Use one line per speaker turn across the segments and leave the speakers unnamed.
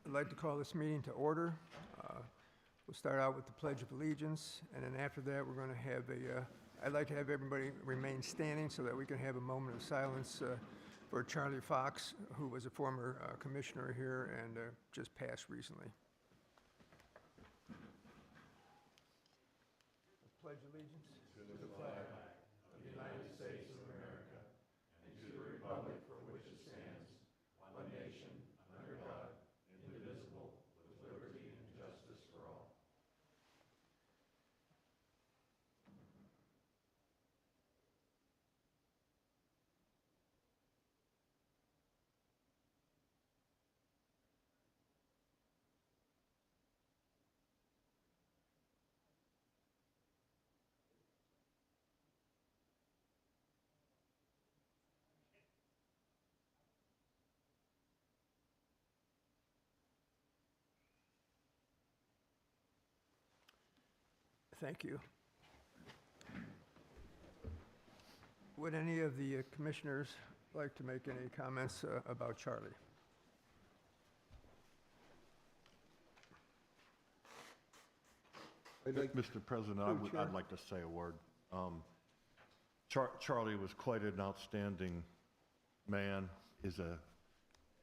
I'd like to call this meeting to order. We'll start out with the Pledge of Allegiance, and then after that, we're going to have I'd like to have everybody remain standing so that we can have a moment of silence for Charlie Fox, who was a former commissioner here and just passed recently. Pledge allegiance to the flag of the United States of America and to the republic for which it stands, one nation, under God, indivisible, with liberty and justice for all. Thank you. Would any of the commissioners like to make any comments about Charlie?
Mr. President, I'd like to say a word. Charlie was quite an outstanding man. He's an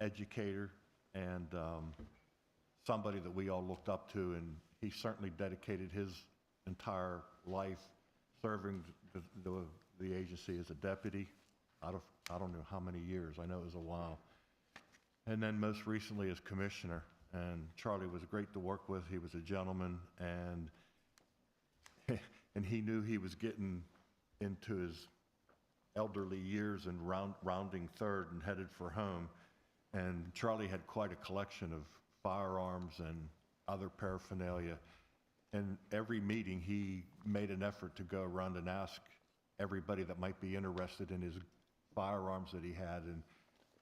educator and somebody that we all looked up to, and he certainly dedicated his entire life serving the agency as a deputy. I don't know how many years. I know it was a while. And then most recently as commissioner. And Charlie was great to work with. He was a gentleman, and he knew he was getting into his elderly years and rounding third and headed for home. And Charlie had quite a collection of firearms and other paraphernalia. And every meeting, he made an effort to go around and ask everybody that might be interested in his firearms that he had. And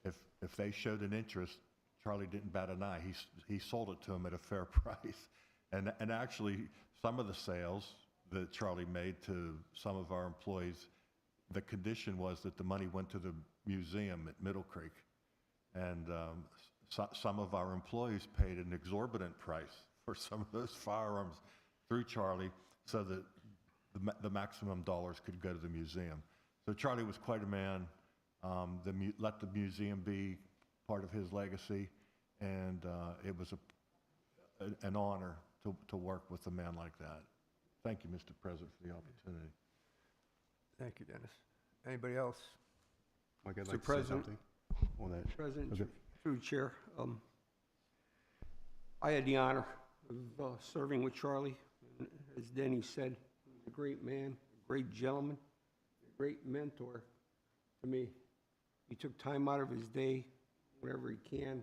if they showed an interest, Charlie didn't bat an eye. He sold it to them at a fair price. And actually, some of the sales that Charlie made to some of our employees, the condition was that the money went to the museum at Middle Creek. And some of our employees paid an exorbitant price for some of those firearms through Charlie so that the maximum dollars could go to the museum. So Charlie was quite a man. Let the museum be part of his legacy, and it was an honor to work with a man like that. Thank you, Mr. President, for the opportunity.
Thank you, Dennis. Anybody else?
Mike, I'd like to say something on that.
President,
Okay.
through the chair, I had the honor of serving with Charlie. And as Denny said, he was a great man, a great gentleman, a great mentor to me. He took time out of his day, whenever he can,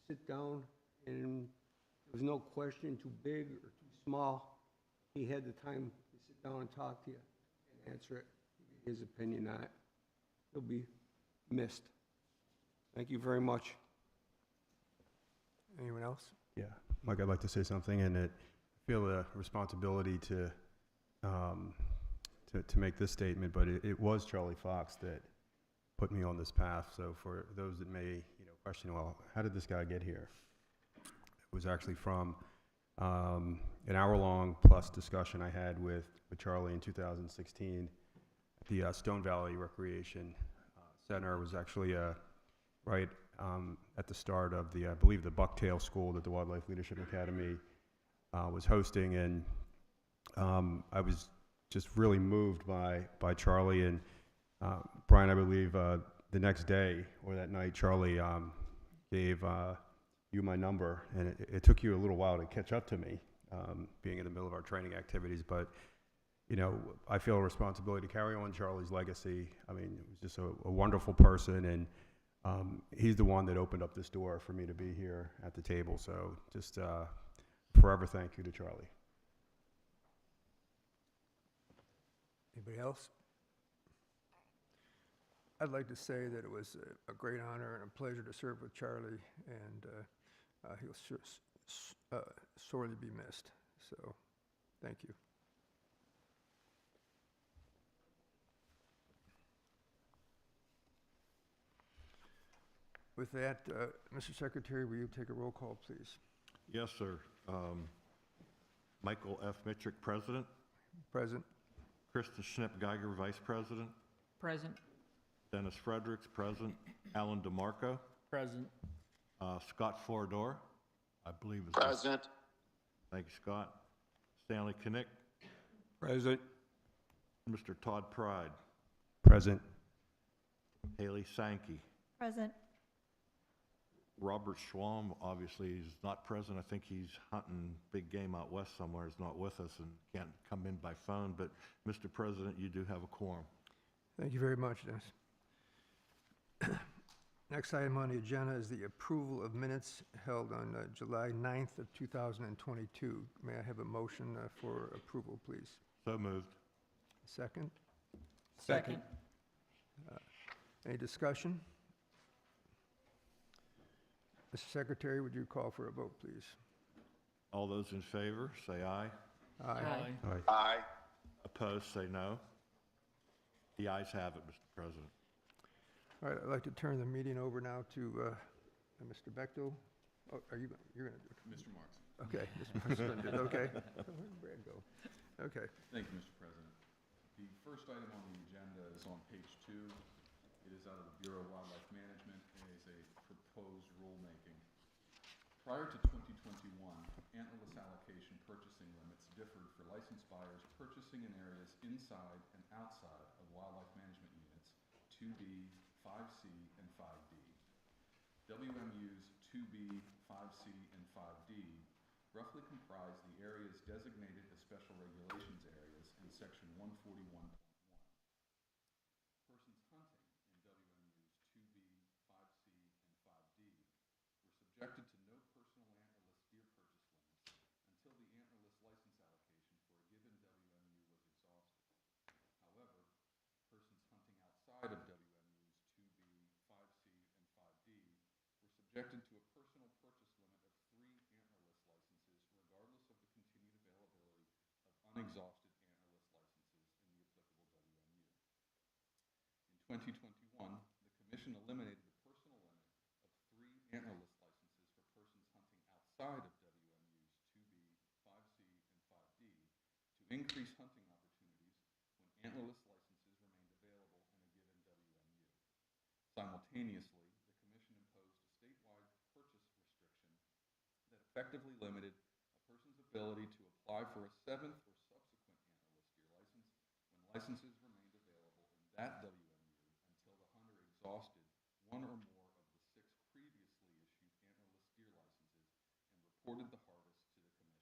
sit down, and there was no question too big or too small. He had the time to sit down and talk to you and answer it, give his opinion on it. He'll be missed. Thank you very much.
Anyone else?
Yeah, Mike, I'd like to say something, and I feel a responsibility to make this statement, but it was Charlie Fox that put me on this path. So for those that may question, well, how did this guy get here? It was actually from an hour-long plus discussion I had with Charlie in 2016 at the Stone Valley Recreation Center. It was actually right at the start of I believe the Bucktail School that the Wildlife Leadership Academy was hosting, and I was just really moved by Charlie. And Brian, I believe the next day or that night, Charlie gave you my number, and it took you a little while to catch up to me, being in the middle of our training activities. But I feel a responsibility to carry on Charlie's legacy. I mean, he was just a wonderful person, and he's the one that opened up this door for me to be here at the table. So just forever thank you to Charlie.
Anybody else? I'd like to say that it was a great honor and a pleasure to serve with Charlie, and he'll sorely be missed. So, thank you. With that, Mr. Secretary, will you take a roll call, please?
Yes, sir. Michael F. Mitrick, President.
Present.
Krista Schnipp Geiger, Vice President.
Present.
Dennis Fredericks, President. Alan DeMarco.
Present.
Scott Forador, I believe is.
Present.
Thank you, Scott. Stanley Kinnick.
Present.
Mr. Todd Pride.
Present.
Haley Sankey.
Present.
Robert Schwam, obviously, is not present. I think he's hunting big game out west somewhere. He's not with us and can't come in by phone. But, Mr. President, you do have a quorum.
Thank you very much, Dennis. Next item on the agenda is the approval of minutes held on July 9th of 2022. May I have a motion for approval, please?
So moved.
Second?
Second.
Any discussion? Mr. Secretary, would you call for a vote, please?
All those in favor, say aye.
Aye.
Aye.
Opposed, say no. The ayes have it, Mr. President.
All right, I'd like to turn the meeting over now to Mr. Bechtel. Oh, you're going to do it?
Mr. Marks.
Okay, Mr. President, okay. Where'd Brad go? Okay.
Thank you, Mr. President. The first item on the agenda is on page 2. It is out of the Bureau of Wildlife Management and is a proposed rulemaking. Prior to 2021, antlerless allocation purchasing limits differed for licensed buyers purchasing in areas inside and outside of wildlife management units 2B, 5C, and 5D. WMUs 2B, 5C, and 5D roughly comprise the areas designated as special regulations areas in section 141.1. Persons hunting in WMUs 2B, 5C, and 5D were subjected to no personal antlerless deer purchase limits until the antlerless license allocation for a given WMU was exhausted. However, persons hunting outside of WMUs 2B, 5C, and 5D were subjected to a personal purchase limit of 3 antlerless licenses regardless of the continued availability of unexhausted antlerless licenses in the applicable WMU. In 2021, the Commission eliminated the personal limit of 3 antlerless licenses for persons hunting outside of WMUs 2B, 5C, and 5D to increase hunting opportunities when antlerless licenses remained available in a given WMU. Simultaneously, the Commission imposed a statewide purchase restriction that effectively limited a person's ability to apply for a 7th or subsequent antlerless deer license when licenses remained available in that WMU until the hunter exhausted 1 or more of the 6 previously issued antlerless deer licenses and reported the harvest to the Commission.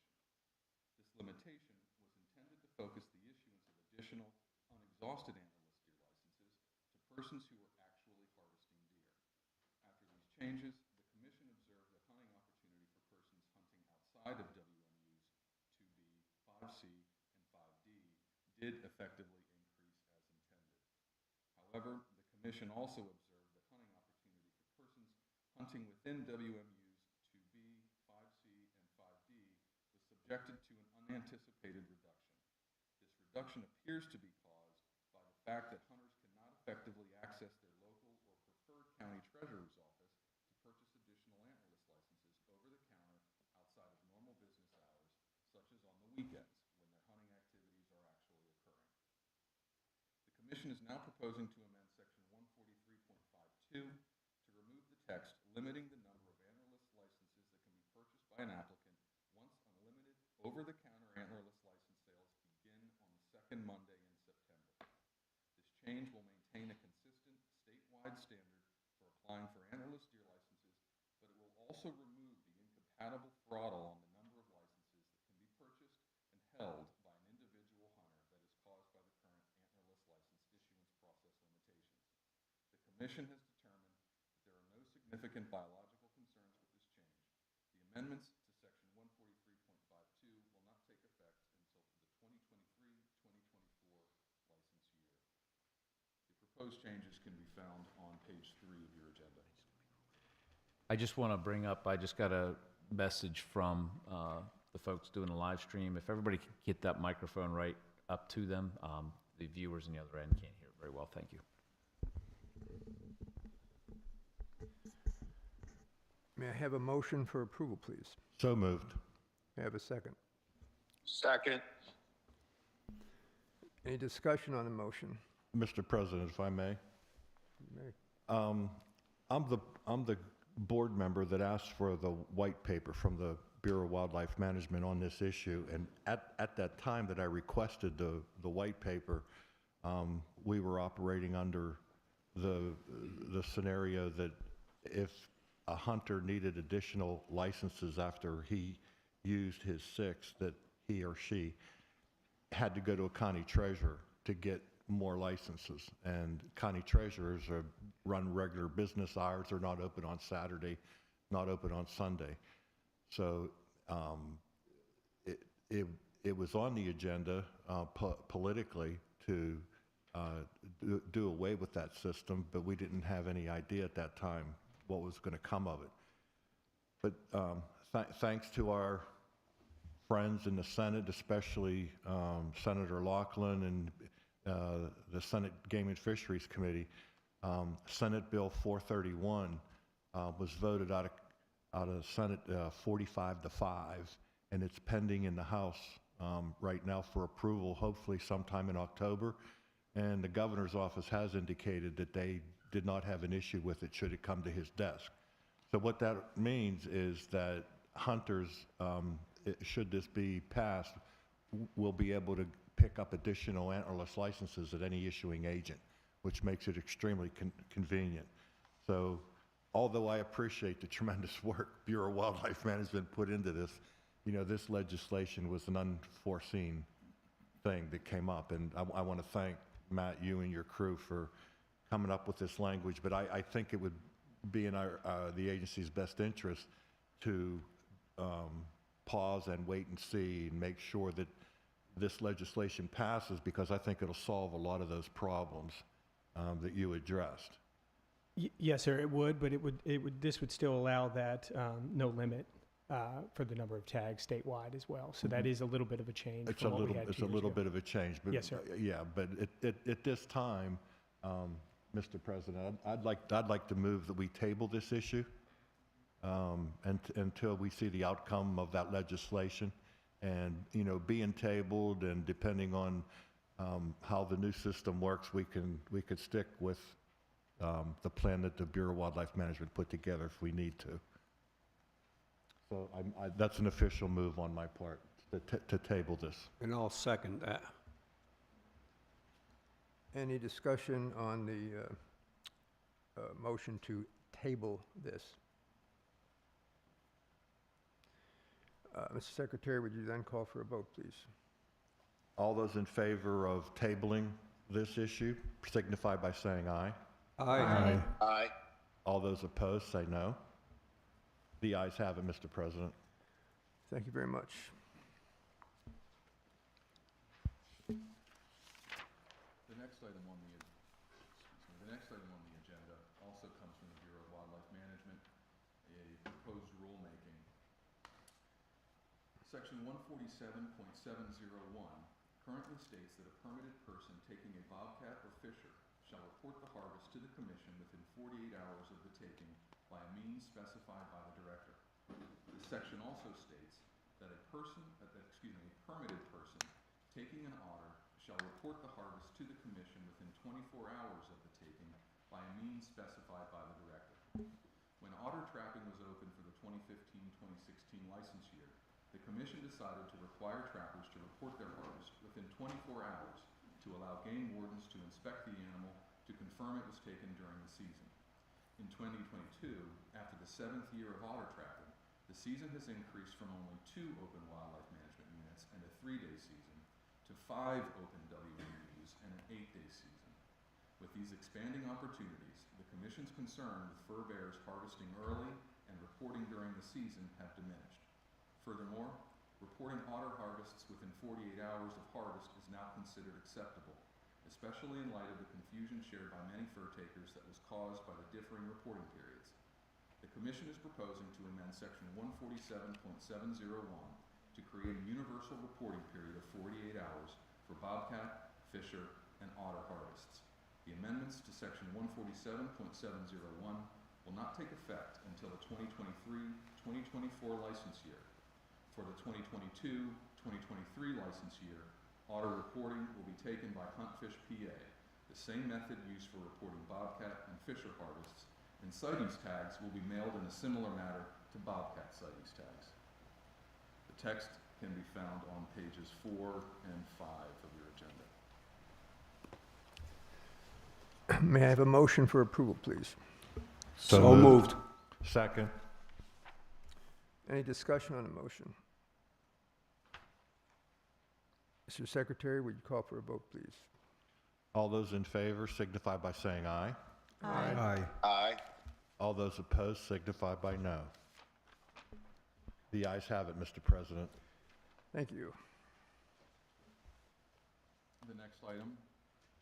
This limitation was intended to focus the issuance of additional unexhausted antlerless deer licenses to persons who were actually harvesting deer. After these changes, the Commission observed that hunting opportunity for persons hunting outside of WMUs 2B, 5C, and 5D did effectively increase as intended. However, the Commission also observed that hunting opportunity for persons hunting within WMUs 2B, 5C, and 5D was subjected to an unanticipated reduction. This reduction appears to be caused by the fact that hunters cannot effectively access their local or preferred county treasurer's office to purchase additional antlerless licenses over the counter outside of normal business hours, such as on the weekends when their hunting activities are actually occurring. The Commission is now proposing to amend section 143.52 to remove the text limiting the number of antlerless licenses that can be purchased by an applicant once unlimited over-the-counter antlerless license sales begin on the 2nd Monday in September. This change will maintain a consistent statewide standard for applying for antlerless deer licenses, but it will also remove the incompatible throttle on the number of licenses that can be purchased and held by an individual hunter that is caused by the current antlerless license issuance process limitations. The Commission has determined that there are no significant biological concerns with this change. The amendments to section 143.52 will not take effect until for the 2023-2024 license year. The proposed changes can be found on page 3 of your agenda.
I just want to bring up, I just got a message from the folks doing the live stream. If everybody can get that microphone right up to them, the viewers on the other end can't hear it very well. Thank you.
May I have a motion for approval, please?
So moved.
May I have a second?
Second.
Any discussion on the motion?
Mr. President, if I may.
You may.
I'm the board member that asked for the white paper from the Bureau of Wildlife Management on this issue, and at that time that I requested the white paper, we were operating under the scenario that if a hunter needed additional licenses after he used his 6, that he or she had to go to a county treasurer to get more licenses. And county treasurers run regular business hours. They're not open on Saturday, not open on Sunday. So it was on the agenda politically to do away with that system, but we didn't have any idea at that time what was going to come of it. But thanks to our friends in the Senate, especially Senator Laughlin and the Senate Game and Fisheries Committee, Senate Bill 431 was voted out of Senate 45-5, and it's pending in the House right now for approval, hopefully sometime in October. And the governor's office has indicated that they did not have an issue with it should it come to his desk. So what that means is that hunters, should this be passed, will be able to pick up additional antlerless licenses at any issuing agent, which makes it extremely convenient. So although I appreciate the tremendous work Bureau of Wildlife Management put into this, you know, this legislation was an unforeseen thing that came up. And I want to thank Matt, you and your crew for coming up with this language, but I think it would be in the agency's best interest to pause and wait and see and make sure that this legislation passes, because I think it'll solve a lot of those problems that you addressed.
Yes, sir, it would, but this would still allow that no limit for the number of tags statewide as well. So that is a little bit of a change from what we had 2 years ago.
It's a little bit of a change, but
yes, sir.
Yeah, but at this time, Mr. President, I'd like to move that we table this issue until we see the outcome of that legislation. And, you know, being tabled, and depending on how the new system works, we could stick with the plan that the Bureau of Wildlife Management put together if we need to. So that's an official move on my part to table this.
And I'll second that.
Any discussion on the motion to table this? Mr. Secretary, would you then call for a vote, please?
All those in favor of tabling this issue signify by saying aye.
Aye.
Aye.
All those opposed say no. The ayes have it, Mr. President.
Thank you very much.
The next item on the agenda also comes from the Bureau of Wildlife Management, a proposed rulemaking. Section 147.701 currently states that a permitted person taking a bobcat or fisher shall report the harvest to the commission within 48 hours of the taking by a means specified by the director. This section also states that a permitted person taking an otter shall report the harvest to the commission within 24 hours of the taking by a means specified by the director. When otter trapping was open for the 2015-2016 license year, the commission decided to require trappers to report their harvest within 24 hours to allow game wardens to inspect the animal to confirm it was taken during the season. In 2022, after the 7th year of otter trapping, the season has increased from only 2 open wildlife management units and a 3-day season to 5 open WMUs and an 8-day season. With these expanding opportunities, the Commission's concern with fur bears harvesting early and reporting during the season have diminished. Furthermore, reporting otter harvests within 48 hours of harvest is now considered acceptable, especially in light of the confusion shared by many fur takers that was caused by the differing reporting periods. The Commission is proposing to amend Section 147.701 to create a universal reporting period of 48 hours for bobcat, fisher, and otter harvests. The amendments to Section 147.701 will not take effect until the 2023-2024 license year. For the 2022-2023 license year, otter reporting will be taken by Huntfish PA, the same method used for reporting bobcat and fisher harvests, and sightings tags will be mailed in a similar manner to bobcat sightings tags. The text can be found on pages 4 and 5 of your agenda.
May I have a motion for approval, please?
So moved.
Second.
Any discussion on the motion? Mr. Secretary, would you call for a vote, please?
All those in favor signify by saying aye.
Aye.
Aye.
All those opposed signify by no. The ayes have it, Mr. President.
Thank you.
The next item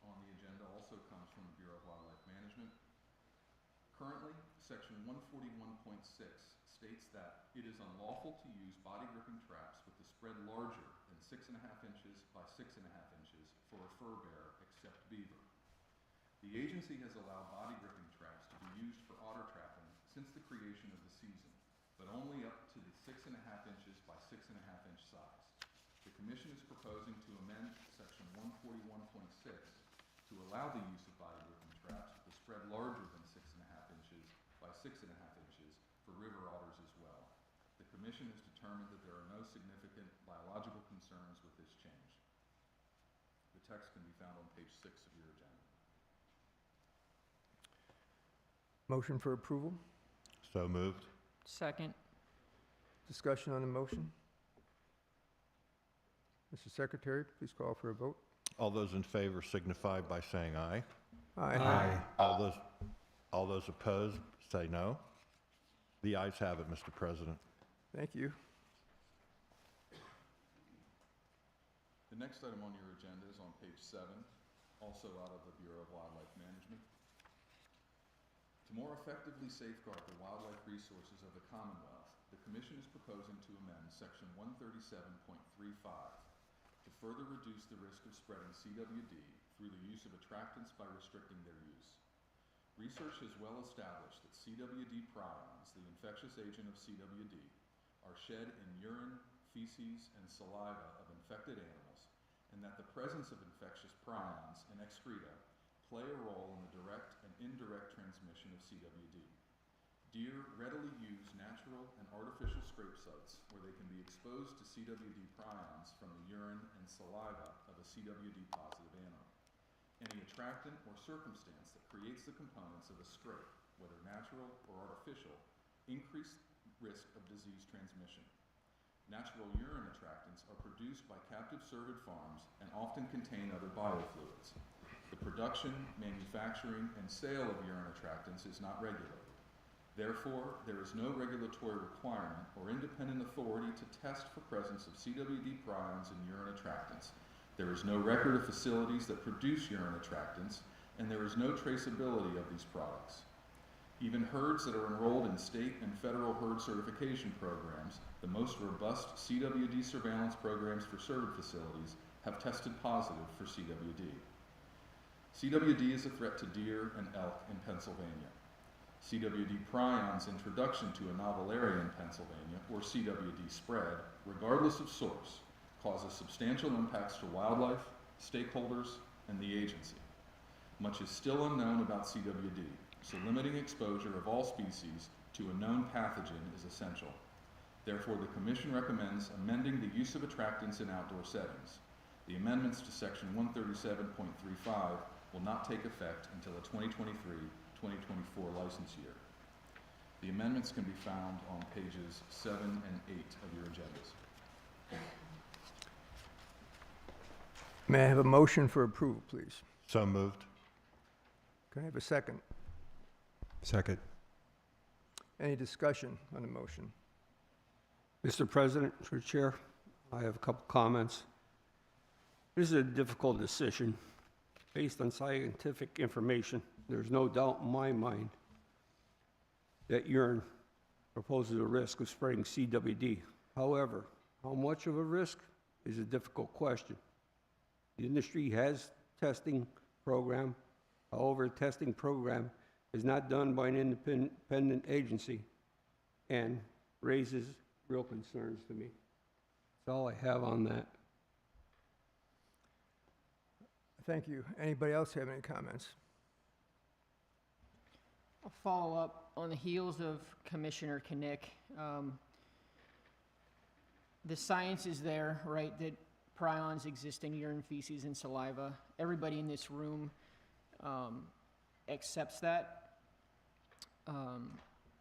on the agenda also comes from the Bureau of Wildlife Management. Currently, Section 141.6 states that it is unlawful to use body gripping traps with the spread larger than 6.5 inches by 6.5 inches for a fur bearer except beaver. The agency has allowed body gripping traps to be used for otter trapping since the creation of the season, but only up to the 6.5 inches by 6.5 inch size. The Commission is proposing to amend Section 141.6 to allow the use of body gripping traps with a spread larger than 6.5 inches by 6.5 inches for river otters as well. The Commission has determined that there are no significant biological concerns with this change. The text can be found on page 6 of your agenda.
Motion for approval?
So moved.
Second.
Discussion on the motion? Mr. Secretary, please call for a vote.
All those in favor signify by saying aye.
Aye.
All those opposed say no. The ayes have it, Mr. President.
Thank you.
The next item on your agenda is on page 7, also out of the Bureau of Wildlife Management. To more effectively safeguard the wildlife resources of the Commonwealth, the Commission is proposing to amend Section 137.35 to further reduce the risk of spreading CWD through the use of attractants by restricting their use. Research has well established that CWD prions, the infectious agent of CWD, are shed in urine, feces, and saliva of infected animals, and that the presence of infectious prions in excreta play a role in the direct and indirect transmission of CWD. Deer readily use natural and artificial scrape sites where they can be exposed to CWD prions from the urine and saliva of a CWD-positive animal. Any attractant or circumstance that creates the components of a scrape, whether natural or artificial, increase risk of disease transmission. Natural urine attractants are produced by captive cervid farms and often contain other biofluids. The production, manufacturing, and sale of urine attractants is not regulated. Therefore, there is no regulatory requirement or independent authority to test for presence of CWD prions in urine attractants. There is no record of facilities that produce urine attractants, and there is no traceability of these products. Even herds that are enrolled in state and federal herd certification programs, the most robust CWD surveillance programs for cervid facilities, have tested positive for CWD. CWD is a threat to deer and elk in Pennsylvania. CWD prions introduction to a novel area in Pennsylvania, or CWD spread, regardless of source, causes substantial impacts to wildlife, stakeholders, and the agency. Much is still unknown about CWD, so limiting exposure of all species to a known pathogen is essential. Therefore, the Commission recommends amending the use of attractants in outdoor settings. The amendments to Section 137.35 will not take effect until the 2023-2024 license year. The amendments can be found on pages 7 and 8 of your agendas.
May I have a motion for approval, please?
So moved.
Can I have a second?
Second.
Any discussion on the motion?
Mr. President, through the chair, I have a couple comments. This is a difficult decision. Based on scientific information, there's no doubt in my mind that urine proposes a risk of spreading CWD. However, how much of a risk is a difficult question. The industry has testing program. However, testing program is not done by an independent agency and raises real concerns to me. That's all I have on that.
Thank you. Anybody else have any comments?
I'll follow up on the heels of Commissioner Knick. The science is there, right, that prions exist in urine, feces, and saliva. Everybody in this room accepts that.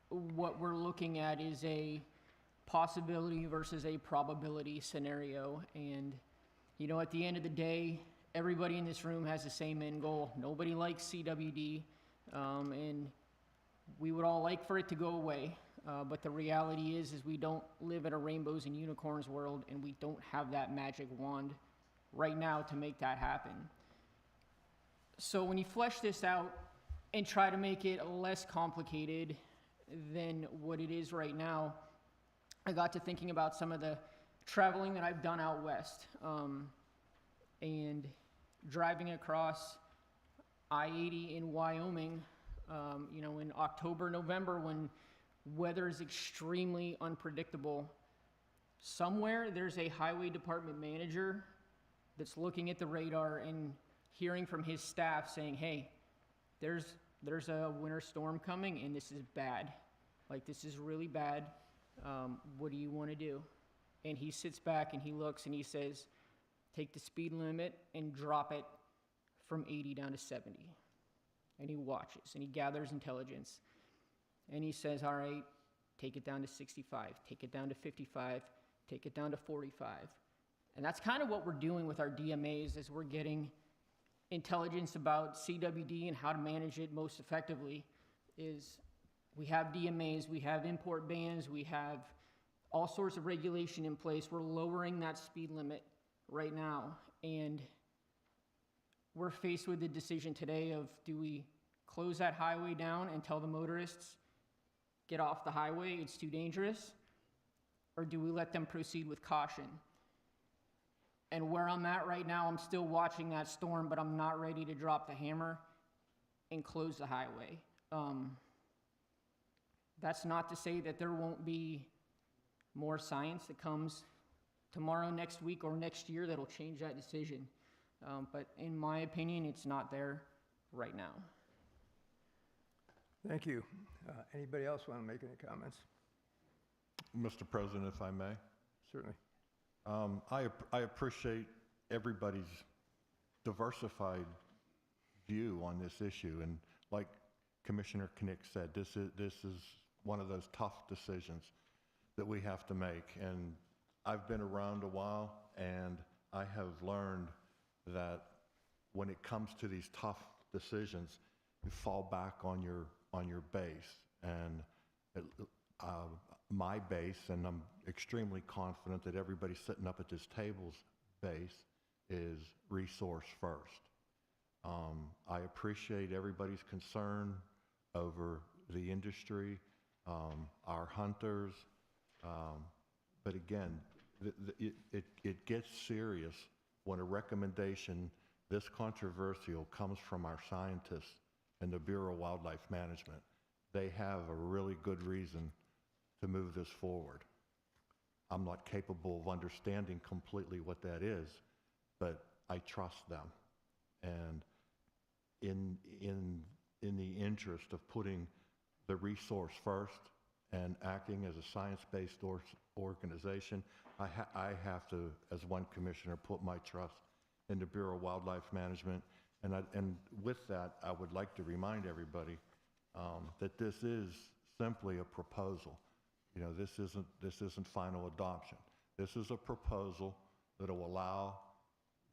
What we're looking at is a possibility versus a probability scenario. And, you know, at the end of the day, everybody in this room has the same end goal. Nobody likes CWD, and we would all like for it to go away. But the reality is we don't live in a rainbows and unicorns world, and we don't have that magic wand right now to make that happen. So when you flesh this out and try to make it less complicated than what it is right now, I got to thinking about some of the traveling that I've done out west, and driving across I-80 in Wyoming, you know, in October, November, when weather is extremely unpredictable. Somewhere there's a highway department manager that's looking at the radar and hearing from his staff saying, hey, there's a winter storm coming and this is bad. Like, this is really bad. What do you want to do? And he sits back and he looks and he says, take the speed limit and drop it from 80 down to 70. And he watches and he gathers intelligence. And he says, all right, take it down to 65, take it down to 55, take it down to 45. And that's kind of what we're doing with our DMAs, as we're getting intelligence about CWD and how to manage it most effectively. Is we have DMAs, we have import bans, we have all sorts of regulation in place. We're lowering that speed limit right now. And we're faced with the decision today of, do we close that highway down and tell the motorists, get off the highway, it's too dangerous? Or do we let them proceed with caution? And where I'm at right now, I'm still watching that storm, but I'm not ready to drop the hammer and close the highway. That's not to say that there won't be more science that comes tomorrow, next week, or next year that'll change that decision. But in my opinion, it's not there right now.
Thank you. Anybody else want to make any comments?
Mr. President, if I may.
Certainly.
I appreciate everybody's diversified view on this issue. And like Commissioner Knick said, this is one of those tough decisions that we have to make. And I've been around a while, and I have learned that when it comes to these tough decisions, you fall back on your base. And my base, and I'm extremely confident that everybody sitting up at this table's base, is resource first. I appreciate everybody's concern over the industry, our hunters, but again, it gets serious when a recommendation this controversial comes from our scientists and the Bureau of Wildlife Management. They have a really good reason to move this forward. I'm not capable of understanding completely what that is, but I trust them. And in the interest of putting the resource first and acting as a science-based organization, I have to, as one commissioner, put my trust in the Bureau of Wildlife Management. And with that, I would like to remind everybody that this is simply a proposal. You know, this isn't final adoption. This is a proposal that will allow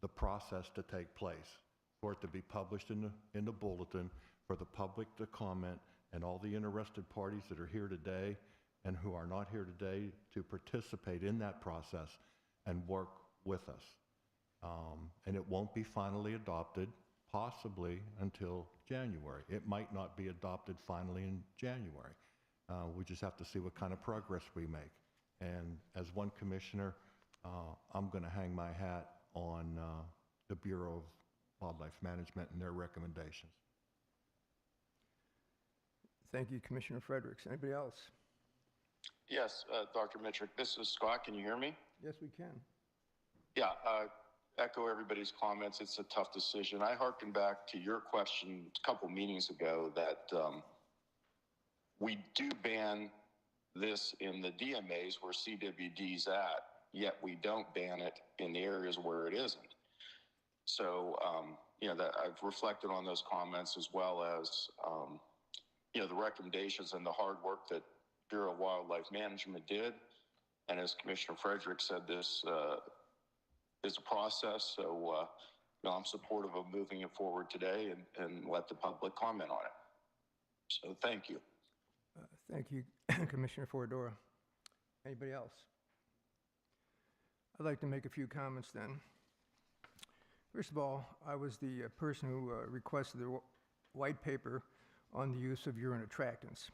the process to take place, for it to be published in the bulletin, for the public to comment, and all the interested parties that are here today and who are not here today to participate in that process and work with us. And it won't be finally adopted, possibly until January. It might not be adopted finally in January. We just have to see what kind of progress we make. And as one commissioner, I'm going to hang my hat on the Bureau of Wildlife Management and their recommendations.
Thank you, Commissioner Fredericks. Anybody else?
Yes, Dr. Mitrick, this is Scott. Can you hear me?
Yes, we can.
Yeah, echo everybody's comments. It's a tough decision. I hearken back to your question a couple meetings ago that we do ban this in the DMAs where CWD's at, yet we don't ban it in the areas where it isn't. So, that I've reflected on those comments as well as, the recommendations and the hard work that Bureau of Wildlife Management did. And as Commissioner Frederick said, this is a process. So, I'm supportive of moving it forward today and let the public comment on it. So thank you.
Thank you, Commissioner Foradora. Anybody else? I'd like to make a few comments then. First of all, I was the person who requested the white paper on the use of urine attractants.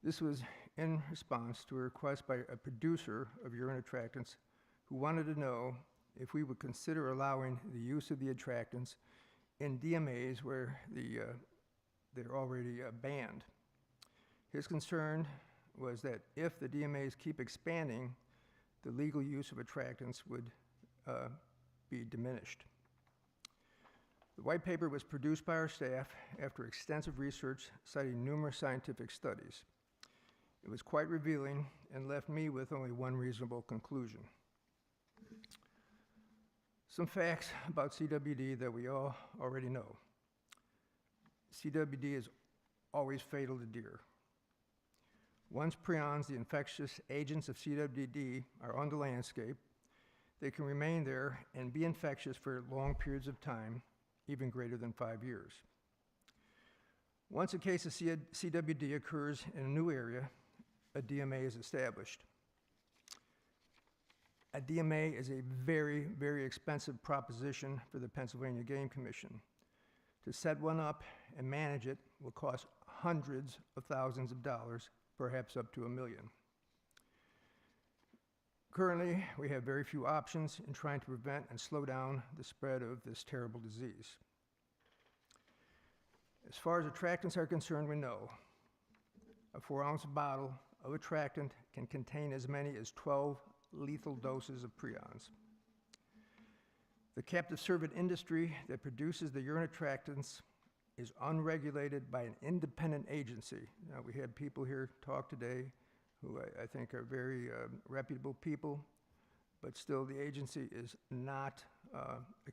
This was in response to a request by a producer of urine attractants who wanted to know if we would consider allowing the use of the attractants in DMAs where they're already banned. His concern was that if the DMAs keep expanding, the legal use of attractants would be diminished. The white paper was produced by our staff after extensive research citing numerous scientific studies. It was quite revealing and left me with only one reasonable conclusion. Some facts about CWD that we all already know. CWD is always fatal to deer. Once prions, the infectious agents of CWD, are on the landscape, they can remain there and be infectious for long periods of time, even greater than 5 years. Once a case of CWD occurs in a new area, a DMA is established. A DMA is a very, very expensive proposition for the Pennsylvania Game Commission. To set one up and manage it will cost hundreds of thousands of dollars, perhaps up to $1 million. Currently, we have very few options in trying to prevent and slow down the spread of this terrible disease. As far as attractants are concerned, we know a 4-ounce bottle of attractant can contain as many as 12 lethal doses of prions. The captive cervid industry that produces the urine attractants is unregulated by an independent agency. Now, we had people here talk today who I think are very reputable people, but still the agency is not,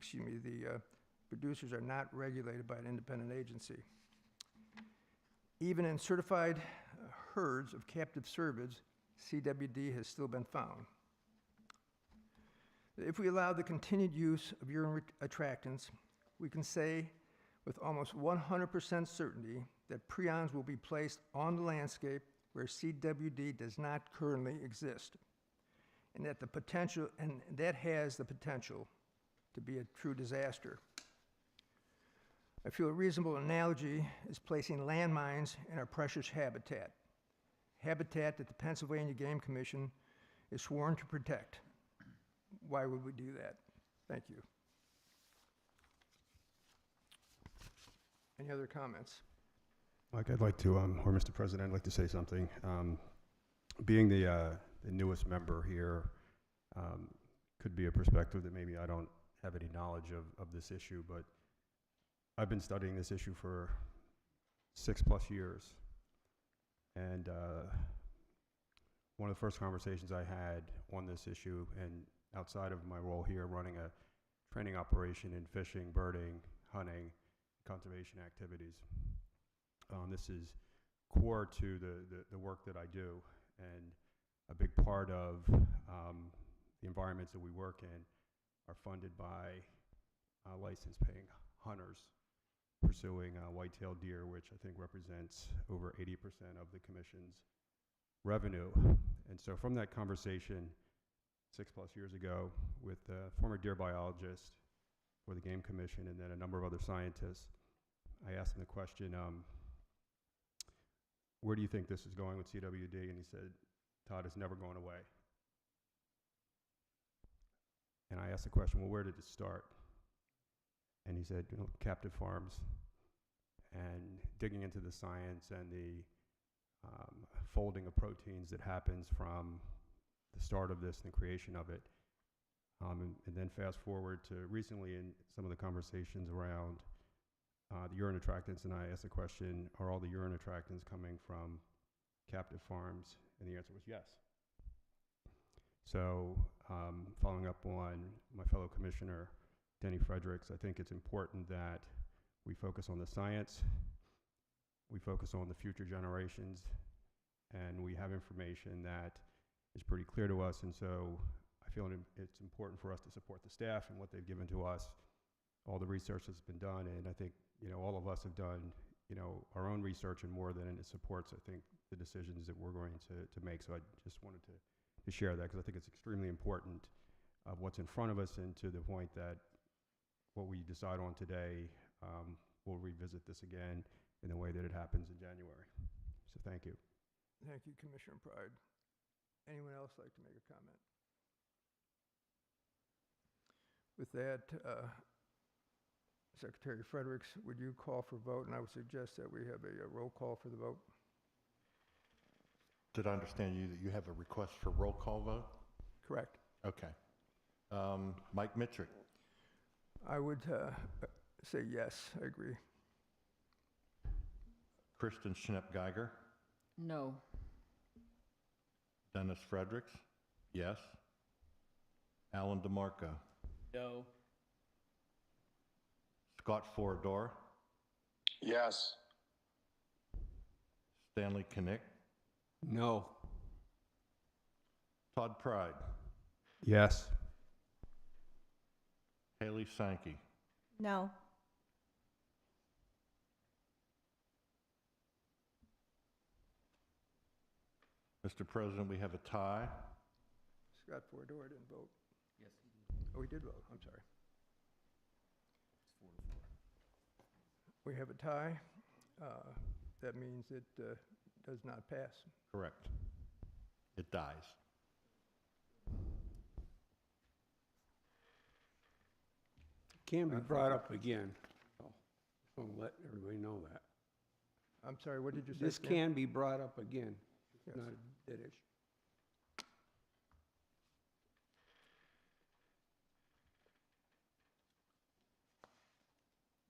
the producers are not regulated by an independent agency. Even in certified herds of captive cervids, CWD has still been found. If we allow the continued use of urine attractants, we can say with almost 100% certainty that prions will be placed on the landscape where CWD does not currently exist, and that has the potential to be a true disaster. I feel a reasonable analogy is placing landmines in our precious habitat that the Pennsylvania Game Commission is sworn to protect. Why would we do that? Thank you. Any other comments?
I'd like to, or Mr. President, I'd like to say something. Being the newest member here, could be a perspective that maybe I don't have any knowledge of this issue, but I've been studying this issue for 6+ years. And one of the first conversations I had on this issue, and outside of my role here running a training operation in fishing, birding, hunting, conservation activities, this is core to the work that I do, and a big part of the environments that we work in are funded by license-paying hunters pursuing white-tailed deer, which I think represents over 80% of the commission's revenue. And so from that conversation 6+ years ago with a former deer biologist for the Game Commission and then a number of other scientists, I asked him the question, where do you think this is going with CWD? And he said, Todd, it's never going away. And I asked the question, well, where did it start? And he said, captive farms. and digging into the science and the folding of proteins that happens from the start of this and the creation of it. And then fast forward to recently in some of the conversations around the urine attractants, and I asked the question, are all the urine attractants coming from captive farms? And the answer was yes. So following up on my fellow commissioner, Denny Fredericks, I think it's important that we focus on the science, we focus on the future generations, and we have information that is pretty clear to us. And so I feel it's important for us to support the staff and what they've given to us, all the research that's been done. And I think, all of us have done, our own research and more than it supports, I think, the decisions that we're going to make. So I just wanted to share that because I think it's extremely important of what's in front of us, and to the point that what we decide on today, we'll revisit this again in the way that it happens in January. So thank you.
Thank you, Commissioner Pride. Anyone else like to make a comment? With that, Secretary Fredericks, would you call for vote? And I would suggest that we have a roll call for the vote.
Did I understand you that you have a request for roll call vote?
Correct.
Okay. Mike Mitrick,
I would say yes, I agree.
Kristen Schnepp-Geiger,
No.
Dennis Fredericks, yes. Alan DeMarco,
No.
Scott Forador,
Yes.
Stanley Kinnick,
No.
Todd Pride,
Yes.
Haley Sankey,
No.
Mr. President, we have a tie.
Scott Forador didn't vote.
Yes, he did.
Oh, he did vote, I'm sorry.
It's 4-4.
We have a tie. That means it does not pass.
Correct. It dies.
Can be brought up again. So just want to let everybody know that.
I'm sorry, what did you say?
This
Stan?
can be brought up again.
Yes.
It's not a dead issue.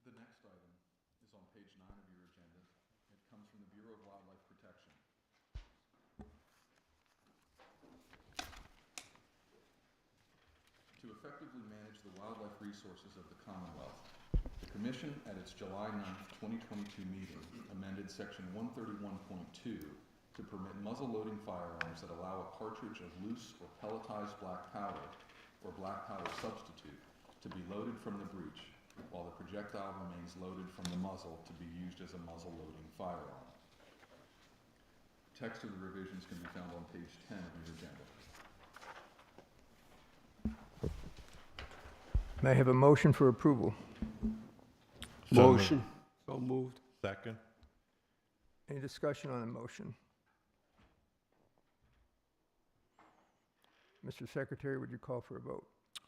The next item is on page 9 of your agenda. It comes from the Bureau of Wildlife Protection. To effectively manage the wildlife resources of the Commonwealth, the Commission, at its July 9th, 2022 meeting, amended Section 131.2 to permit muzzle-loading firearms that allow a cartridge of loose or pelletized black powder or black powder substitute to be loaded from the breech, while the projectile remains loaded from the muzzle to be used as a muzzle-loading firearm. Text of the revisions can be found on page 10 of your agenda.
May I have a motion for approval?
So moved.
Motion. So moved.
Second.
Any discussion on the motion? Mr. Secretary, would you call for a vote?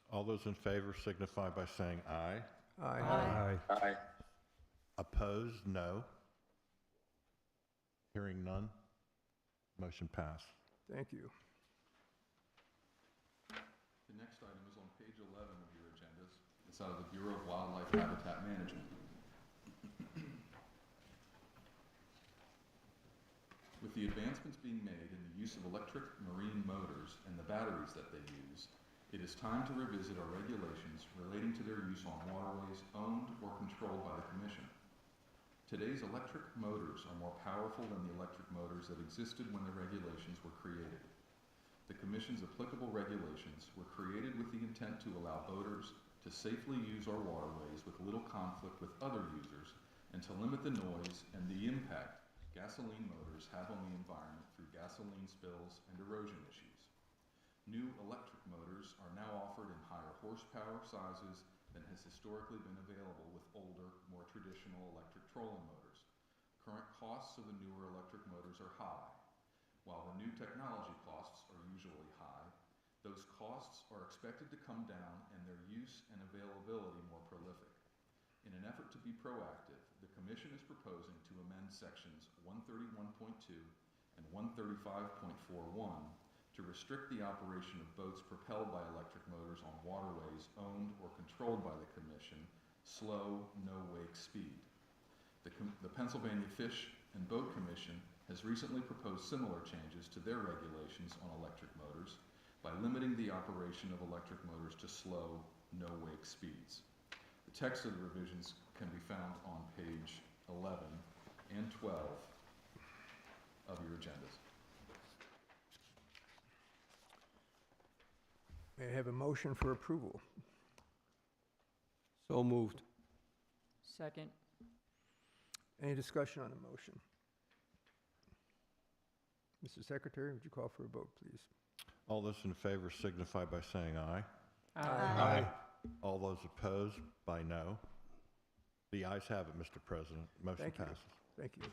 All those in favor signify by saying aye.
Aye.
Aye.
Aye.
Opposed, no. Hearing none, motion passed.
Thank you.
The next item is on page 11 of your agendas. It's out of the Bureau of Wildlife Habitat Management. With the advancements being made in the use of electric marine motors and the batteries that they use, it is time to revisit our regulations relating to their use on waterways owned or controlled by the Commission. Today's electric motors are more powerful than the electric motors that existed when the regulations were created. The Commission's applicable regulations were created with the intent to allow boaters to safely use our waterways with little conflict with other users and to limit the noise and the impact gasoline motors have on the environment through gasoline spills and erosion issues. New electric motors are now offered in higher horsepower sizes than has historically been available with older, more traditional electric trolling motors. Current costs of the newer electric motors are high. While the new technology costs are usually high, those costs are expected to come down and their use and availability more prolific. In an effort to be proactive, the Commission is proposing to amend sections 131.2 and 135.41 to restrict the operation of boats propelled by electric motors on waterways owned or controlled by the Commission, slow, no-wake speed. The Pennsylvania Fish and Boat Commission has recently proposed similar changes to their regulations on electric motors by limiting the operation of electric motors to slow, no-wake speeds. The text of the revisions can be found on page 11 and 12 of your agendas.
May I have a motion for approval?
So moved.
Second.
Any discussion on the motion? Mr. Secretary, would you call for a vote, please?
All those in favor signify by saying aye.
Aye.
All those opposed by no. The ayes have it, Mr. President. Motion
Thank you.
passes.
Thank you.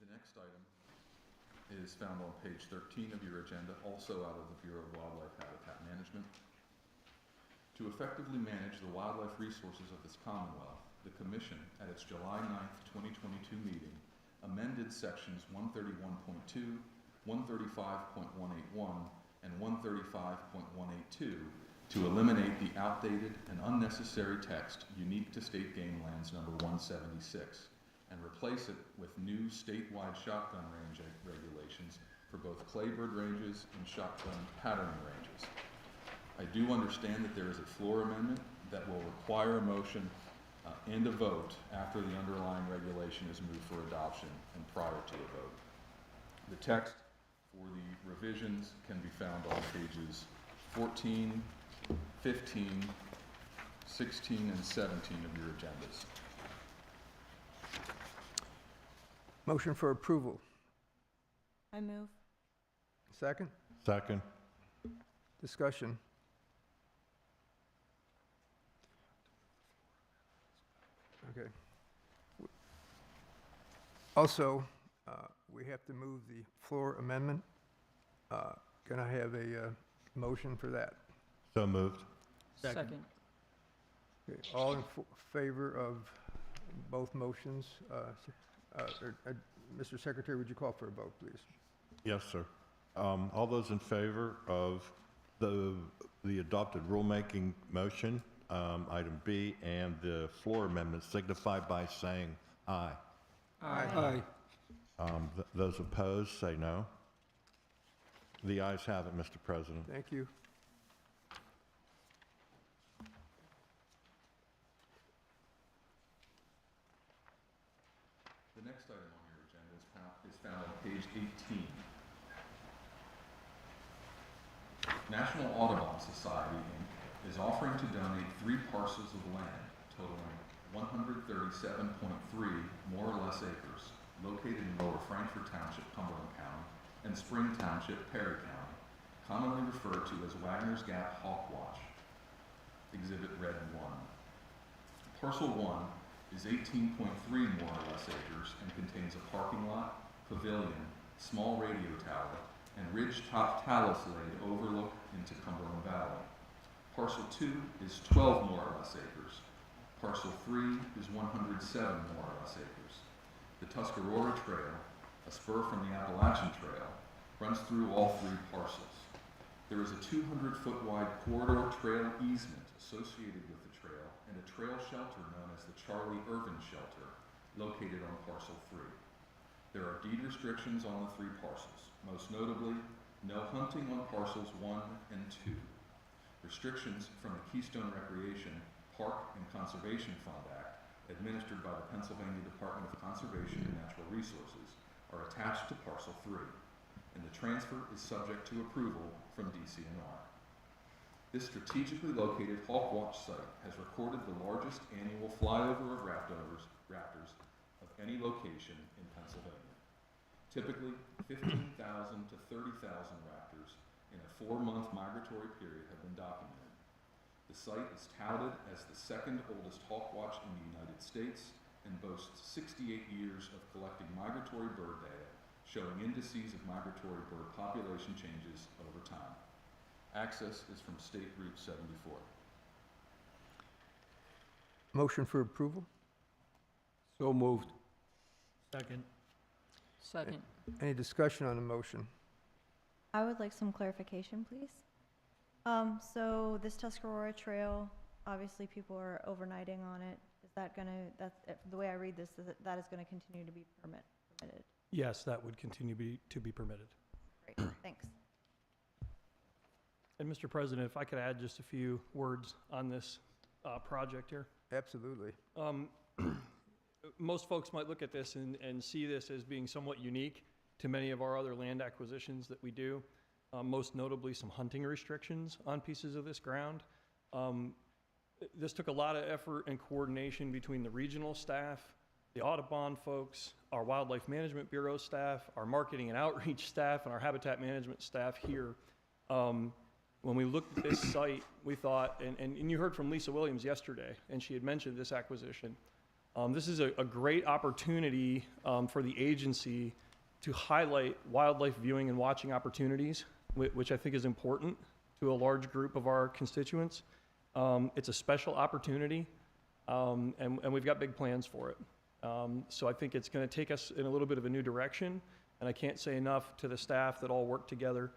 The next item is found on page 13 of your agenda, also out of the Bureau of Wildlife Habitat Management. To effectively manage the wildlife resources of this Commonwealth, the Commission, at its July 9th, 2022 meeting, amended sections 131.2, 135.181, and 135.182 to eliminate the outdated and unnecessary text unique to state game lands number 176 and replace it with new statewide shotgun range regulations for both claybird ranges and shotgun patterning ranges. I do understand that there is a floor amendment that will require a motion and a vote after the underlying regulation is moved for adoption and prior to a vote. The text for the revisions can be found on pages 14, 15, 16, and 17 of your agendas.
Motion for approval.
I move.
Second?
Second.
Discussion. Okay. Also, we have to move the floor amendment. Can I have a motion for that?
So moved.
Second.
Okay, all in favor of both motions? Mr. Secretary, would you call for a vote, please?
Yes, sir. All those in favor of the adopted rulemaking motion, item B, and the floor amendment signify by saying aye.
Aye.
Those opposed, say no. The ayes have it, Mr. President.
Thank you.
The next item on your agenda is found on page 18. National Audubon Society, Inc. is offering to donate 3 parcels of land totaling 137.3 more or less acres located in Lower Frankfort Township, Cumberland County, and Spring Township, Perry County, commonly referred to as Wagner's Gap Hawk Watch, Exhibit Red 1. Parcel 1 is 18.3 more or less acres and contains a parking lot, pavilion, small radio tower, and ridge-top talus-laid overlook into Cumberland Valley. Parcel 2 is 12 more or less acres. Parcel 3 is 107 more or less acres. The Tuscarora Trail, a spur from the Appalachian Trail, runs through all 3 parcels. There is a 200-foot wide corridor trail easement associated with the trail and a trail shelter known as the Charlie Irvin Shelter, located on Parcel 3. There are deed restrictions on the 3 parcels, most notably, no hunting on Parcels 1 and 2. Restrictions from the Keystone Recreation, Park, and Conservation Fund Act, administered by the Pennsylvania Department of Conservation and Natural Resources, are attached to Parcel 3, and the transfer is subject to approval from DCNR. This strategically located Hawk Watch site has recorded the largest annual flyover of raptors of any location in Pennsylvania. Typically, 15,000 to 30,000 raptors in a 4-month migratory period have been documented. The site is touted as the 2nd oldest hawk watch in the United States and boasts 68 years of collecting migratory bird data, showing indices of migratory bird population changes over time. Access is from State Route 74.
Motion for approval?
So moved.
Second.
Second.
Any discussion on the motion?
I would like some clarification, please. So this Tuscarora Trail, obviously people are overnighting on it. Is that the way I read this, that is gonna continue to be permitted?
Yes, that would continue to be permitted.
Great, thanks.
And Mr. President, if I could add just a few words on this project here.
Absolutely.
Most folks might look at this and see this as being somewhat unique to many of our other land acquisitions that we do, most notably some hunting restrictions on pieces of this ground. This took a lot of effort and coordination between the regional staff, the Audubon folks, our Wildlife Management Bureau staff, our marketing and outreach staff, and our habitat management staff here. When we looked at this site, we thought, and you heard from Lisa Williams yesterday, and she had mentioned this acquisition. This is a great opportunity for the agency to highlight wildlife viewing and watching opportunities, which I think is important to a large group of our constituents. It's a special opportunity, and we've got big plans for it. So I think it's going to take us in a little bit of a new direction, and I can't say enough to the staff that all work together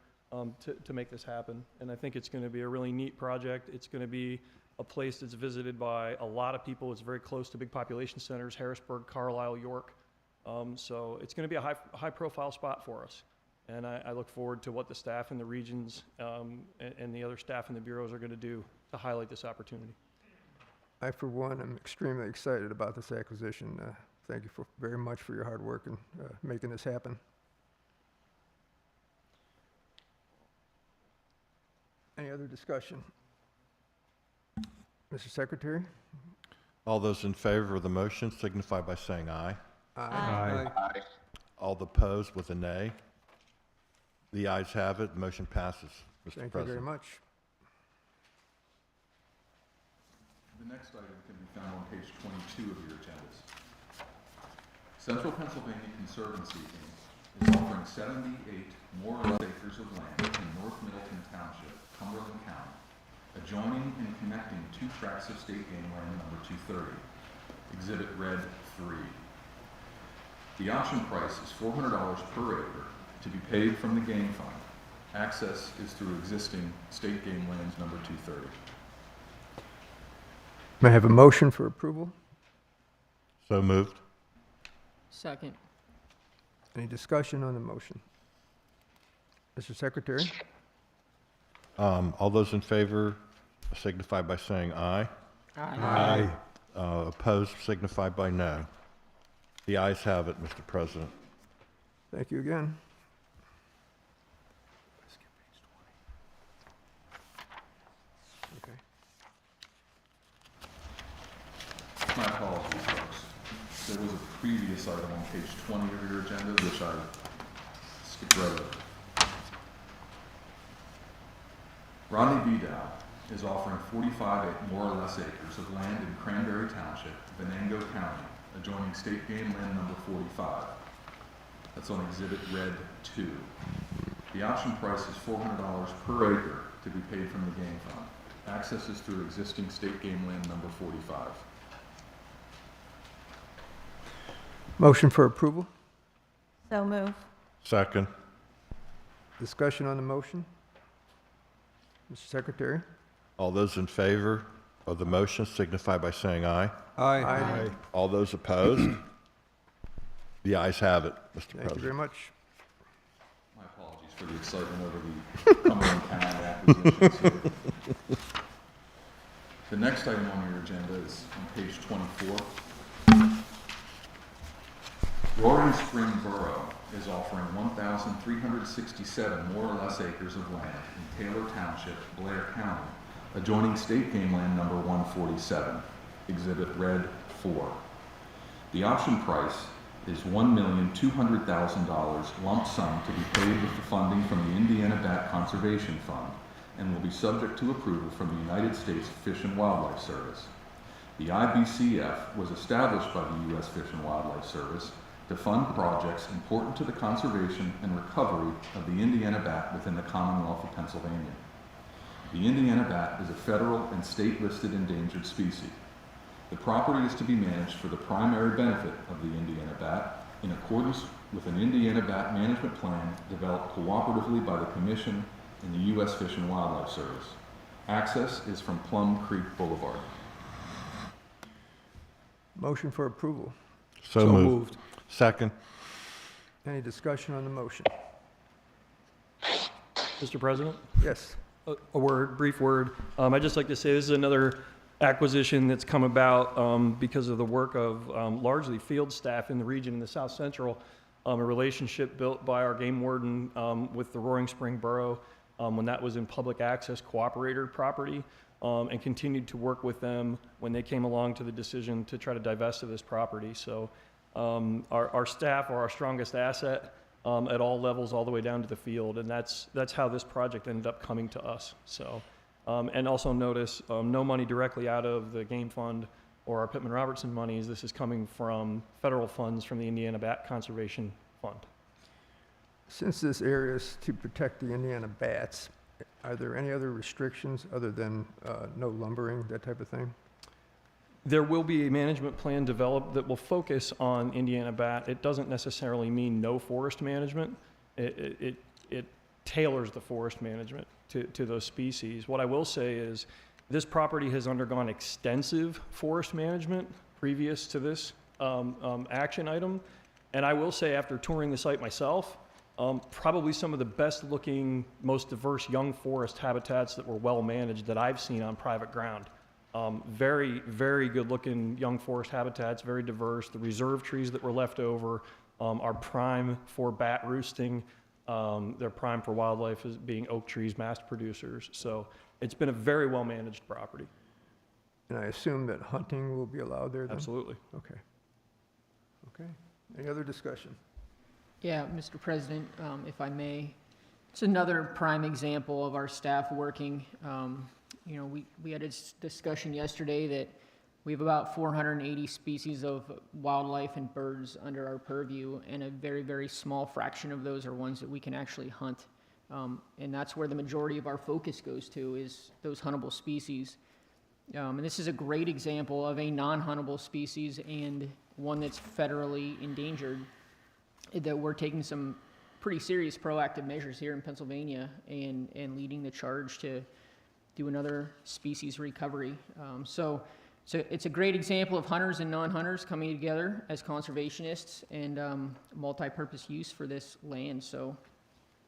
to make this happen. And I think it's going to be a really neat project. It's going to be a place that's visited by a lot of people. It's very close to big population centers, Harrisburg, Carlisle, York. So it's going to be a high profile spot for us. And I look forward to what the staff in the regions and the other staff in the bureaus are going to do to highlight this opportunity.
I, for one, am extremely excited about this acquisition. Thank you very much for your hard work in making this happen. Any other discussion? Mr. Secretary?
All those in favor of the motion signify by saying aye.
Aye.
Aye.
All opposed with a nay. The ayes have it. The motion passes, Mr.
Thank you
President.
very much.
The next item can be found on page 22 of your agendas. Central Pennsylvania Conservancy, Inc. is offering 78 more or less acres of land in North Middleton Township, Cumberland County, adjoining and connecting 2 tracts of state game land number 230, Exhibit Red 3. The option price is $400 per acre to be paid from the game fund. Access is through existing state game lands number 230.
May I have a motion for approval?
So moved.
Second.
Any discussion on the motion? Mr. Secretary?
All those in favor signify by saying aye.
Aye.
Opposed signify by no. The ayes have it, Mr. President.
Thank you again. Okay.
My apologies, folks. There was a previous item on page 20 of your agenda, which I skipped right over. Rodney Vidal is offering 45 more or less acres of land in Cranberry Township, Venango County, adjoining state game land number 45. That's on Exhibit Red 2. The option price is $400 per acre to be paid from the game fund. Access is through existing state game land number 45.
Motion for approval?
So move.
Second.
Discussion on the motion? Mr. Secretary?
All those in favor of the motion signify by saying aye.
Aye.
All those opposed? The ayes have it, Mr.
Thank you very
President.
much.
My apologies for the excitement over the Cumberland County acquisitions here. The next item on your agenda is on page 24. Roaring Spring Borough is offering 1,367 more or less acres of land in Taylor Township, Blair County, adjoining state game land number 147, Exhibit Red 4. The option price is $1,200,000 lump sum to be paid with the funding from the Indiana Bat Conservation Fund and will be subject to approval from the United States Fish and Wildlife Service. The IBCF was established by the U.S. Fish and Wildlife Service to fund projects important to the conservation and recovery of the Indiana bat within the Commonwealth of Pennsylvania. The Indiana bat is a federal and state-listed endangered species. The property is to be managed for the primary benefit of the Indiana Bat in accordance with an Indiana Bat management plan developed cooperatively by the Commission and the U.S. Fish and Wildlife Service. Access is from Plum Creek Boulevard.
Motion for approval.
So moved. Second.
Any discussion on the motion?
Mr. President?
Yes.
A word, brief word. I'd just like to say this is another acquisition that's come about because of the work of largely field staff in the region in the South Central, a relationship built by our game warden with the Roaring Spring Borough when that was in public access cooperator property, and continued to work with them when they came along to the decision to try to divest of this property. So our staff are our strongest asset at all levels, all the way down to the field, and that's how this project ended up coming to us. So, and also notice no money directly out of the game fund or our Pittman-Robertson monies. This is coming from federal funds from the Indiana Bat Conservation Fund.
Since this area is to protect the Indiana bats, are there any other restrictions other than no lumbering, that type of thing?
There will be a management plan developed that will focus on Indiana bat. It doesn't necessarily mean no forest management. It tailors the forest management to those species. What I will say is this property has undergone extensive forest management previous to this action item. And I will say, after touring the site myself, probably some of the best looking, most diverse young forest habitats that were well managed that I've seen on private ground. Very, very good looking young forest habitats, very diverse. The reserve trees that were left over are prime for bat roosting. They're prime for wildlife as being oak trees, mast producers. So it's been a very well managed property.
And I assume that hunting will be allowed there then?
Absolutely.
Okay. Okay. Any other discussion?
Yeah, Mr. President, if I may, it's another prime example of our staff working. You know, we had a discussion yesterday that we have about 480 species of wildlife and birds under our purview, and a very, very small fraction of those are ones that we can actually hunt. And that's where the majority of our focus goes to, is those huntable species. And this is a great example of a non-huntable species and one that's federally endangered, that we're taking some pretty serious proactive measures here in Pennsylvania and leading the charge to do another species recovery. So it's a great example of hunters and non-hunters coming together as conservationists and multi-purpose use for this land. So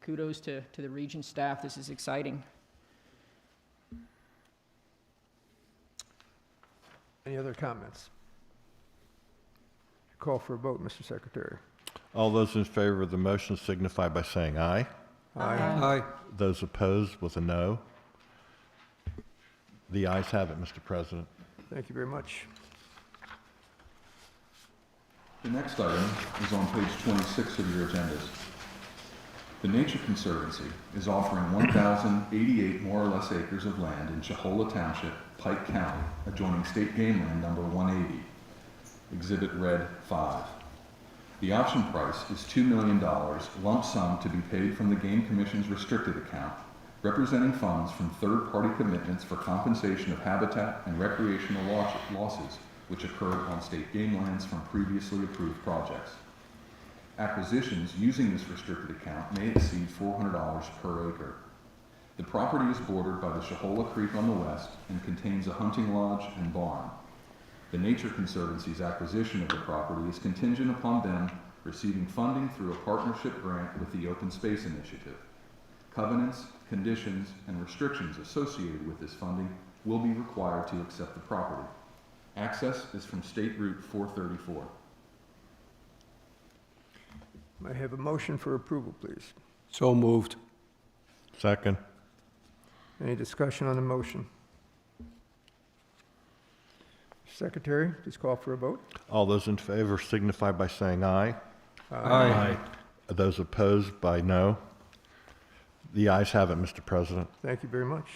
kudos to the region staff. This is exciting.
Any other comments? Call for a vote, Mr. Secretary.
All those in favor of the motion signify by saying aye.
Aye.
Aye.
Those opposed with a no. The ayes have it, Mr. President.
Thank you very much.
The next item is on page 26 of your agendas. The Nature Conservancy is offering 1,088 more or less acres of land in Cholla Township, Pike County, adjoining State Game Land number 180, Exhibit Red 5. The option price is $2 million, lump sum to be paid from the Game Commission's restricted account, representing funds from third-party commitments for compensation of habitat and recreational losses which occurred on state game lands from previously approved projects. Acquisitions using this restricted account may exceed $400 per acre. The property is bordered by the Cholla Creek on the west and contains a hunting lodge and barn. The Nature Conservancy's acquisition of the property is contingent upon them receiving funding through a partnership grant with the Open Space Initiative. Covenants, conditions, and restrictions associated with this funding will be required to accept the property. Access is from State Route 434.
May I have a motion for approval, please?
So moved.
Second.
Any discussion on the motion? Secretary, please call for a vote.
All those in favor signify by saying aye.
Aye.
Those opposed by no. The ayes have it, Mr. President.
Thank you very much.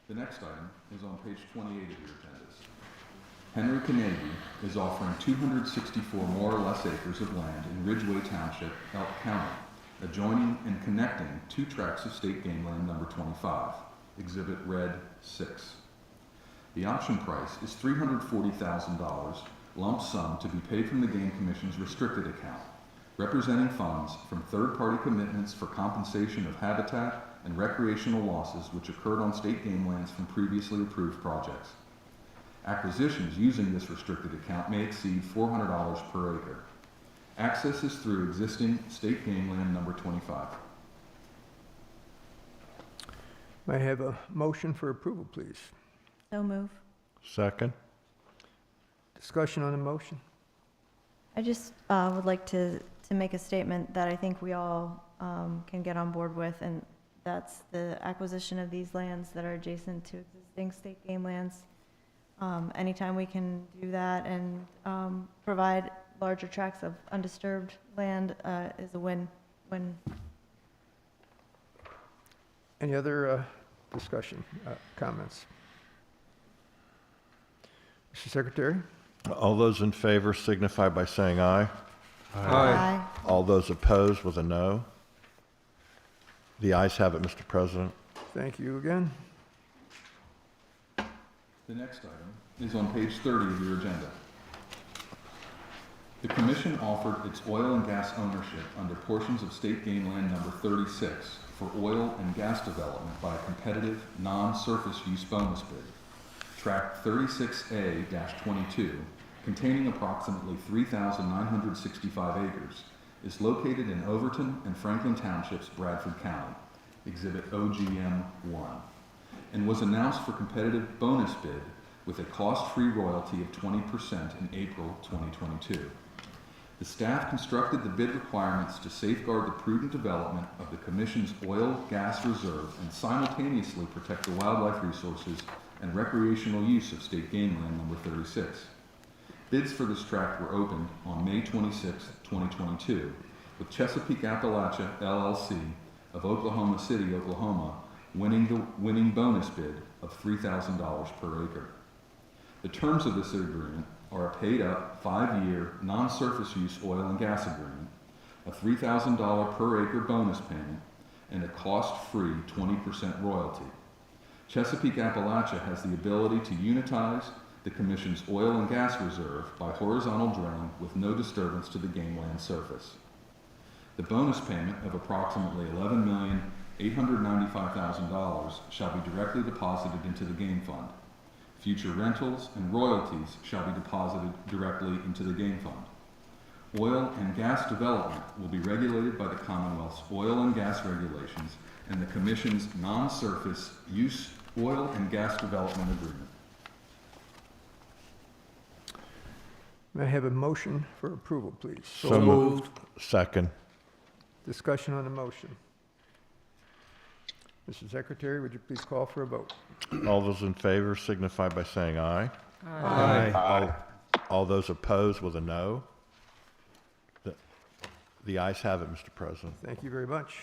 The next item is on page 28 of your agendas. Henry Carnegie is offering 264 more or less acres of land in Ridgeway Township, Elk County, adjoining and connecting two tracts of state game land number 25, Exhibit Red 6. The option price is $340,000 lump sum to be paid from the Game Commission's restricted account, representing funds from third-party commitments for compensation of habitat and recreational losses which occurred on state game lands from previously approved projects. Acquisitions using this restricted account may exceed $400 per acre. Access is through existing state game land number 25.
May I have a motion for approval, please?
So move.
Second?
Discussion on the motion?
I just would like to make a statement that I think we all can get on board with, and that's the acquisition of these lands that are adjacent to existing state game lands. Anytime we can do that and provide larger tracts of undisturbed land is a win-win.
Any other discussion, comments? Mr. Secretary?
All those in favor signify by saying aye.
Aye.
All those opposed with a no. The ayes have it, Mr. President.
Thank you again.
The next item is on page 30 of your agenda. The Commission offered its oil and gas ownership under portions of state game land number 36 for oil and gas development by a competitive, non-surface use bonus bid. Tract 36A-22, containing approximately 3,965 acres, is located in Overton and Franklin Townships, Bradford County, Exhibit OGM 1, and was announced for competitive bonus bid with a cost-free royalty of 20% in April 2022. The staff constructed the bid requirements to safeguard the prudent development of the Commission's oil-gas reserve and simultaneously protect the wildlife resources and recreational use of state game land number 36. Bids for this tract were opened on May 26, 2022, with Chesapeake Appalachia LLC of Oklahoma City, Oklahoma, winning the winning bonus bid of $3,000 per acre. The terms of this agreement are a paid-up, 5-year, non-surface use oil and gas agreement, a $3,000 per acre bonus payment, and a cost-free 20% royalty. Chesapeake Appalachia has the ability to unitize the Commission's oil and gas reserve by horizontal drilling with no disturbance to the game land surface. The bonus payment of approximately $11,895,000 shall be directly deposited into the game fund. Future rentals and royalties shall be deposited directly into the game fund. Oil and gas development will be regulated by the Commonwealth's oil and gas regulations and the Commission's non-surface use oil and gas development agreement.
May I have a motion for approval, please?
So moved. Second.
Discussion on the motion. Mr. Secretary, would you please call for a vote?
All those in favor signify by saying aye.
Aye.
All those opposed with a no. The ayes have it, Mr. President.
Thank you very much.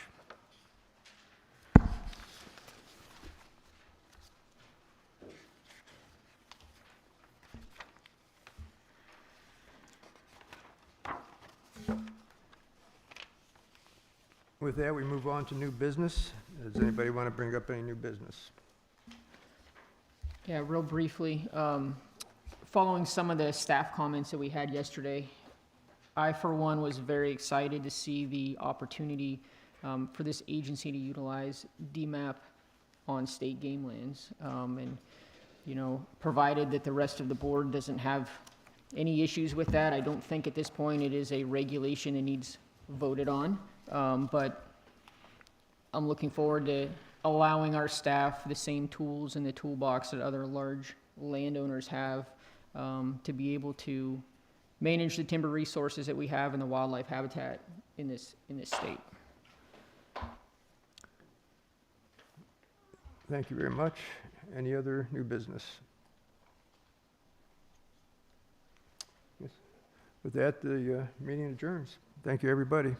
With that, we move on to new business. Does anybody want to bring up any new business?
Yeah, real briefly, following some of the staff comments that we had yesterday, I, for one, was very excited to see the opportunity for this agency to utilize DMAP on state game lands. And, you know, provided that the rest of the board doesn't have any issues with that, I don't think at this point it is a regulation that needs voted on. But I'm looking forward to allowing our staff the same tools in the toolbox that other large landowners have to be able to manage the timber resources that we have in the wildlife habitat in this state.
Thank you very much. Any other new business? Yes. With that, the meeting adjourns. Thank you, everybody.